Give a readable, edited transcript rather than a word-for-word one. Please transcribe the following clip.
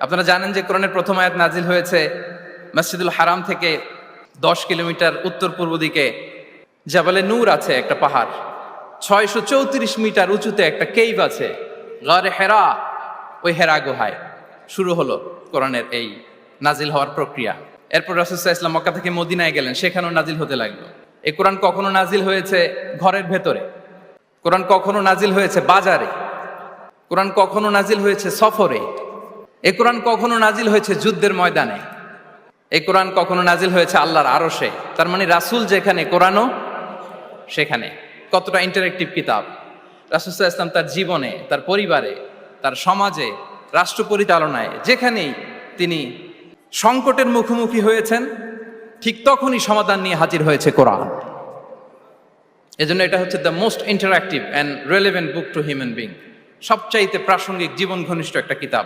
আপনারা জানেন যে কোরআনের প্রথম আয়াত নাজিল হয়েছে মসজিদুল হারাম থেকে 10 কিলোমিটার উত্তর পূর্ব দিকে জাবালে নূর আছে, একটা পাহাড়। 634 মিটার উঁচুতে একটা কেইভ আছে, গারে হেরা। ওই হেরা গুহায় শুরু হলো কোরআনের এই নাজিল হওয়ার প্রক্রিয়া। এরপর রাসূল সাল্লাল্লাহু আলাইহি ওয়াসাল্লাম মক্কা থেকে মদিনায় গেলেন, সেখানেও নাজিল হতে লাগলো। এই কোরআন কখনো নাজিল হয়েছে ঘরের ভেতরে, কোরআন কখনো নাজিল হয়েছে বাজারে, কোরআন কখনো নাজিল হয়েছে সফরে, এই কোরআন কখনো নাজিল হয়েছে যুদ্ধের ময়দানে, এই কোরআন কখনো নাজিল হয়েছে আল্লাহর আরশে। তার মানে রাসূল যেখানে, কোরআনও সেখানে। কতটা ইন্টারেক্টিভ কিতাব! রাসূল সাল্লাল্লাহু আলাইহি ওয়াসাল্লাম তার জীবনে, তার পরিবারে, তার সমাজে, রাষ্ট্র পরিচালনায় যেখানেই তিনি সংকটের মুখোমুখি হয়েছেন, ঠিক তখনই সমাধান নিয়ে হাজির হয়েছে কোরআন। এজন্য এটা হচ্ছে the most interactive and relevant book to human being, সবচাইতে প্রাসঙ্গিক জীবন ঘনিষ্ঠ একটা কিতাব।